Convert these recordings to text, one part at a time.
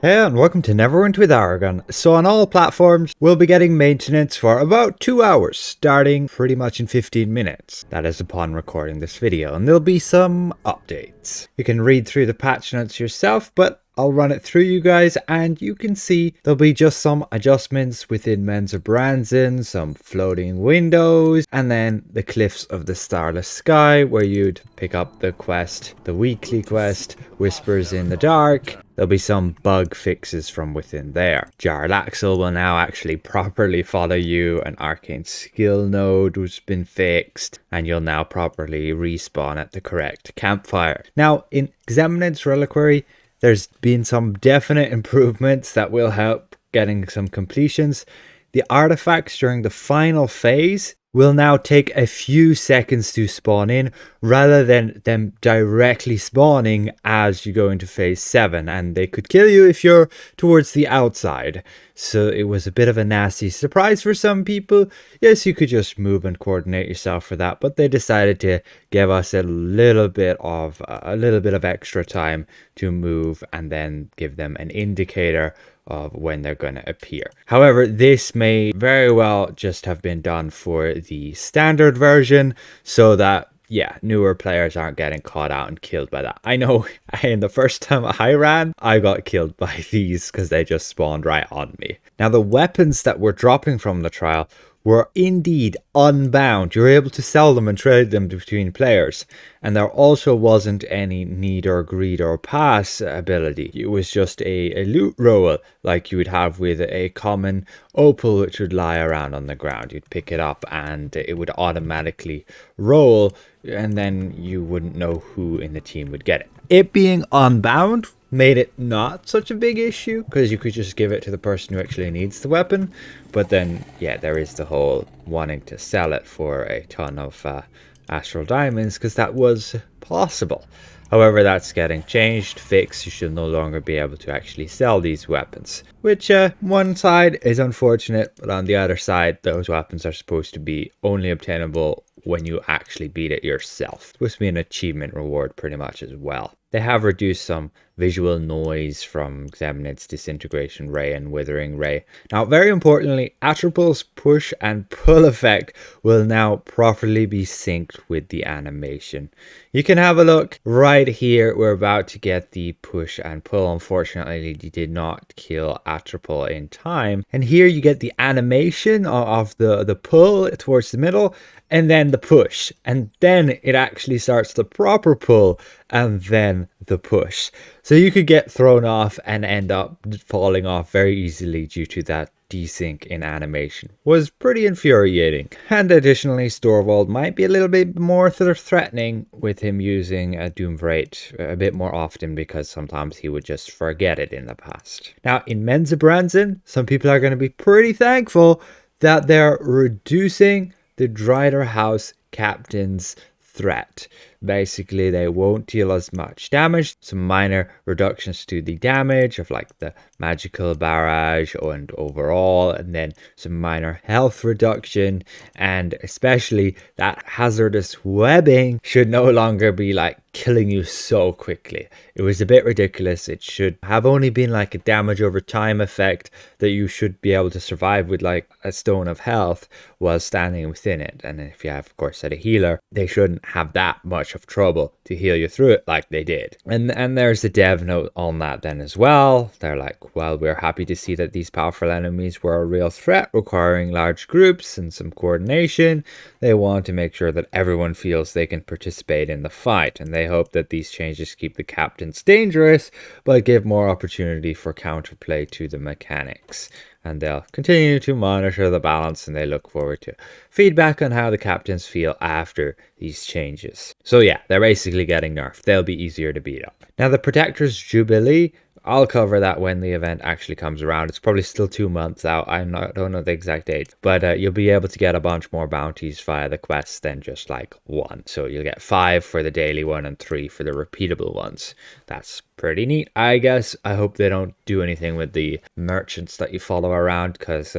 Hey and welcome to Neverwinter with Aragon. So on all platforms, we'll be getting maintenance for about 2 hours, starting pretty much in 15 minutes. That is upon recording this video, and there'll be some updates. You can read through the patch notes yourself, but I'll run it through you guys, and you can see there'll be just some adjustments within Neverwinter, some floating windows, and then the Cliffs of the Starless Sky, where you'd pick up the quest, the weekly quest, Whispers in the Dark. There'll be some bug fixes from within there. Jarlaxle will now actually properly follow you. An arcane skill node has been fixed, and you'll now properly respawn at the correct campfire. Now, in Gzemnid's Reliquary, there's been some definite improvements that will help getting some completions. The artifacts during the final phase will now take a few seconds to spawn in rather than them directly spawning as you go into phase 7, and they could kill you if you're towards the outside. So it was a bit of a nasty surprise for some people. Yes, you could just move and coordinate yourself for that, but they decided to give us a little bit of extra time to move and then give them an indicator of when they're going to appear. However, this may very well just have been done for the standard version so that, yeah, newer players aren't getting caught out and killed by that. I know in the first time I ran, I got killed by these because they just spawned right on me. Now, the weapons that were dropping from the trial were indeed unbound. You're able to sell them and trade them between players. And there also wasn't any need or greed or pass ability. It was just a loot roll like you would have with a common opal which would lie around on the ground. You'd pick it up and it would automatically roll, and then you wouldn't know who in the team would get it. It being unbound made it not such a big issue because you could just give it to the person who actually needs the weapon. But then, yeah, there is the whole wanting to sell it for a ton of astral diamonds because that was possible. However, that's getting changed, fixed. You should no longer be able to actually sell these weapons, which one side is unfortunate, but on the other side, those weapons are supposed to be only obtainable when you actually beat it yourself. It's supposed to be an achievement reward pretty much as well. They have reduced some visual noise from Gzemnid's Disintegration Ray and Withering Ray. Now, very importantly, Atropul's push and pull effect will now properly be synced with the animation. You can have a look right here. We're about to get the push and pull. Unfortunately, you did not kill Atropul in time. And here you get the animation of the pull towards the middle, and then the push, and then it actually starts the proper pull, and then the push. So you could get thrown off and end up falling off very easily due to that desync in animation. Was pretty infuriating. And additionally, Storvald might be a little bit more threatening with him using a Doomvrate a bit more often because sometimes he would just forget it in the past. Now, in Neverwinter, some people are going to be pretty thankful that they're reducing the Drider House Captain's threat. Basically, they won't deal as much damage. Some minor reductions to the damage of like the magical barrage and overall, and then some minor health reduction, and especially that hazardous webbing should no longer be like killing you so quickly. It was a bit ridiculous. It should have only been like a damage over time effect that you should be able to survive with like a stone of health while standing within it. And if you have, of course, a healer, they shouldn't have that much of trouble to heal you through it like they did. And there's the dev note on that then as well. They're like, well, we're happy to see that these powerful enemies were a real threat, requiring large groups and some coordination. They want to make sure that everyone feels they can participate in the fight, and they hope that these changes keep the captains dangerous but give more opportunity for counterplay to the mechanics. And they'll continue to monitor the balance, and they look forward to feedback on how the captains feel after these changes. So yeah, they're basically getting nerfed. They'll be easier to beat up. Now, the Protector's Jubilee, I'll cover that when the event actually comes around. It's probably still 2 months out. I don't know the exact date, but you'll be able to get a bunch more bounties via the quests than just like one. So you'll get 5 for the daily one and 3 for the repeatable ones. That's pretty neat, I guess. I hope they don't do anything with the merchants that you follow around, because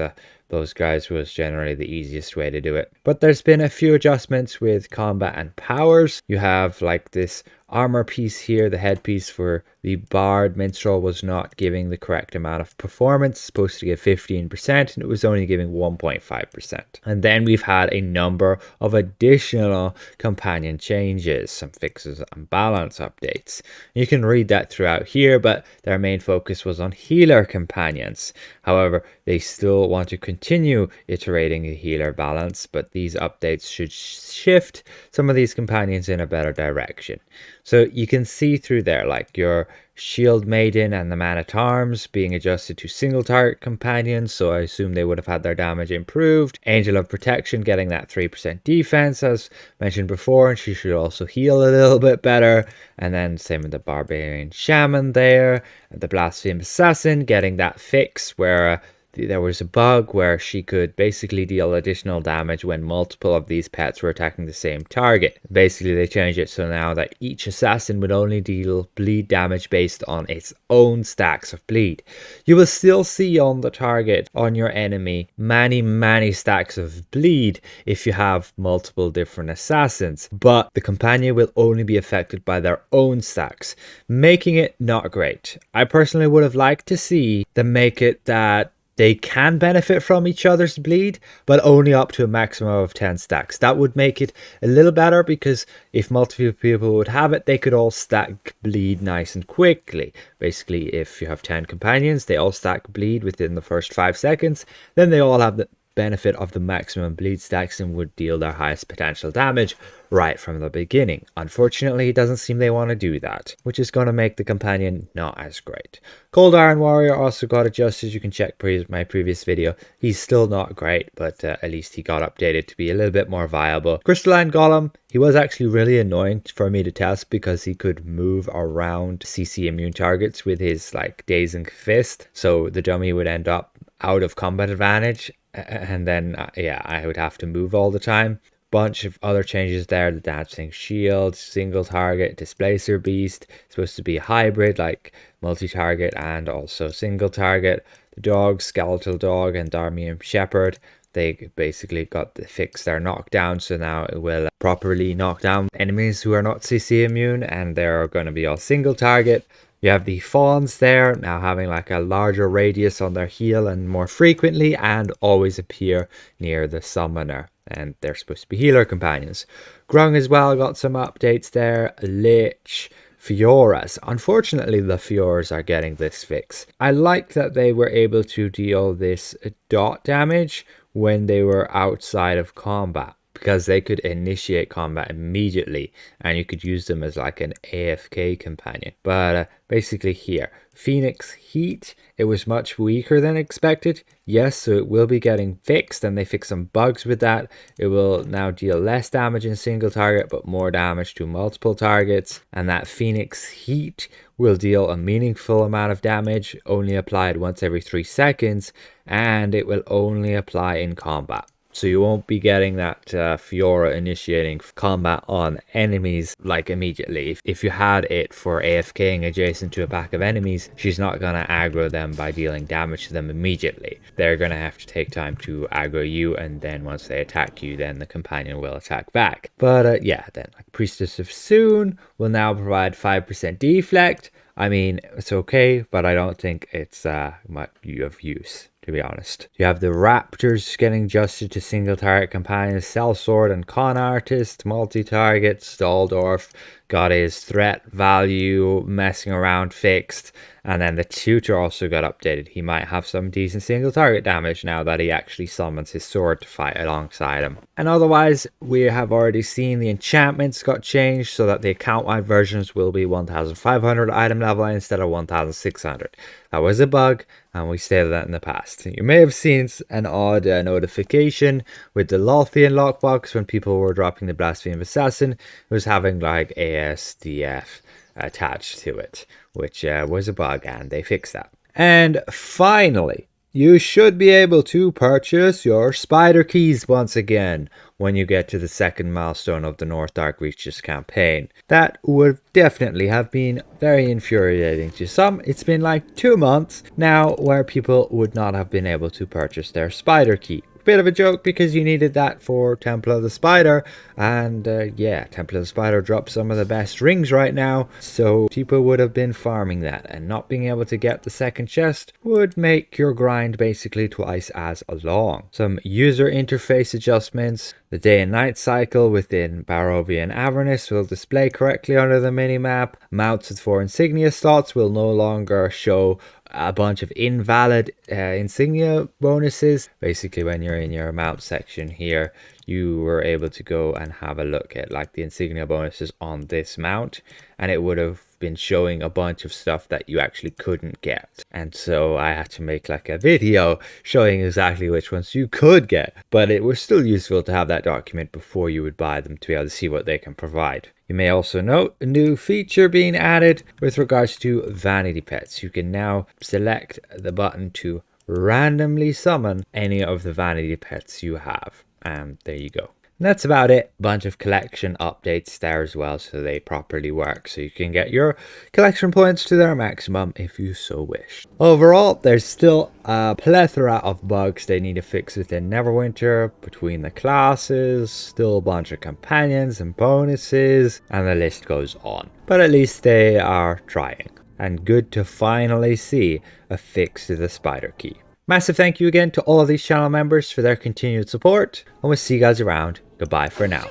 those guys was generally the easiest way to do it. But there's been a few adjustments with combat and powers. You have like this armor piece here, the headpiece for the bard minstrel was not giving the correct amount of performance. It's supposed to give 15% and it was only giving 1.5%. And then we've had a number of additional companion changes, some fixes and balance updates. You can read that throughout here, but their main focus was on healer companions. However, they still want to continue iterating the healer balance, but these updates should shift some of these companions in a better direction. So you can see through there, like your Shield Maiden and the Man-at-Arms being adjusted to single target companions, so I assume they would have had their damage improved. Angel of Protection getting that 3% defense as mentioned before, and she should also heal a little bit better. And then same with the Barbarian Shaman there, and the Blaspheme Assassin getting that fix where there was a bug where she could basically deal additional damage when multiple of these pets were attacking the same target. Basically, they changed it so now that each assassin would only deal bleed damage based on its own stacks of bleed. You will still see on the target, on your enemy, many stacks of bleed if you have multiple different assassins, but the companion will only be affected by their own stacks, making it not great. I personally would have liked to see them make it that they can benefit from each other's bleed, but only up to a maximum of 10 stacks. That would make it a little better, because if multiple people would have it, they could all stack bleed nice and quickly. Basically, if you have 10 companions, they all stack bleed within the first 5 seconds, then they all have the benefit of the maximum bleed stacks and would deal their highest potential damage right from the beginning. Unfortunately, it doesn't seem they want to do that, which is going to make the companion not as great. Cold Iron Warrior also got adjusted. You can check my previous video. He's still not great, but at least he got updated to be a little bit more viable. Crystalline Golem, he was actually really annoying for me to test because he could move around CC immune targets with his like Dazing Fist, so the dummy would end up out of combat advantage, and then yeah, I would have to move all the time. Bunch of other changes there: the Dancing Shield, single target, Displacer Beast, supposed to be a hybrid like multi-target and also single target. The dogs, Skeletal Dog and Darmian Shepherd, they basically got the fix their knockdown, so now it will properly knock down enemies who are not CC immune, and they're going to be all single target. You have the Fawns there, now having like a larger radius on their heal and more frequently, and always appear near the summoner, and they're supposed to be healer companions. Grung as well got some updates there. Lich, Fioras. Unfortunately, the Fioras are getting this fix. I liked that they were able to deal this dot damage when they were outside of combat, because they could initiate combat immediately and you could use them as like an AFK companion. But basically here, Phoenix Heat, it was much weaker than expected. Yes, so it will be getting fixed, and they fixed some bugs with that. It will now deal less damage in single target but more damage to multiple targets, and that Phoenix Heat will deal a meaningful amount of damage, only applied once every 3 seconds, and it will only apply in combat. So you won't be getting that Fiora initiating combat on enemies like immediately. If you had it for AFKing adjacent to a pack of enemies, she's not going to aggro them by dealing damage to them immediately. They're going to have to take time to aggro you, and then once they attack you, then the companion will attack back. But yeah, then like Priestess of Soon will now provide 5% deflect. I mean, it's okay, but I don't think it's much of use, to be honest. You have the Raptors getting adjusted to single target companions. Sellsword and Con Artist, multi-target. Stalldorf got his threat value messing around fixed, and then the Tutor also got updated. He might have some decent single target damage now that he actually summons his sword to fight alongside him. And otherwise, we have already seen the enchantments got changed so that the account-wide versions will be 1500 item level instead of 1600. That was a bug, and we stated that in the past. You may have seen an odd notification with the Lothian lockbox when people were dropping the Blaspheme Assassin. It was having like ASDF attached to it, which was a bug, and they fixed that. And finally, you should be able to purchase your spider keys once again when you get to the second milestone of the Northdark Reaches campaign. That would definitely have been very infuriating to some. It's been like 2 months now where people would not have been able to purchase their spider key. Bit of a joke because you needed that for Temple of the Spider, and yeah, Temple of the Spider drops some of the best rings right now, so people would have been farming that, and not being able to get the second chest would make your grind basically twice as long. Some user interface adjustments. The day and night cycle within Barovia and Avernus will display correctly under the minimap. Mounts with 4 insignia slots will no longer show a bunch of invalid insignia bonuses. Basically, when you're in your mount section here, you were able to go and have a look at like the insignia bonuses on this mount, and it would have been showing a bunch of stuff that you actually couldn't get. And so I had to make like a video showing exactly which ones you could get, but it was still useful to have that document before you would buy them to be able to see what they can provide. You may also note a new feature being added with regards to vanity pets. You can now select the button to randomly summon any of the vanity pets you have. And there you go. And that's about it. Bunch of collection updates there as well, so they properly work, so you can get your collection points to their maximum if you so wish. Overall, there's still a plethora of bugs they need to fix within Neverwinter, between the classes, still a bunch of companions and bonuses, and the list goes on. But at least they are trying, and good to finally see a fix to the spider key. Massive thank you again to all of these channel members for their continued support, and we'll see you guys around. Goodbye for now.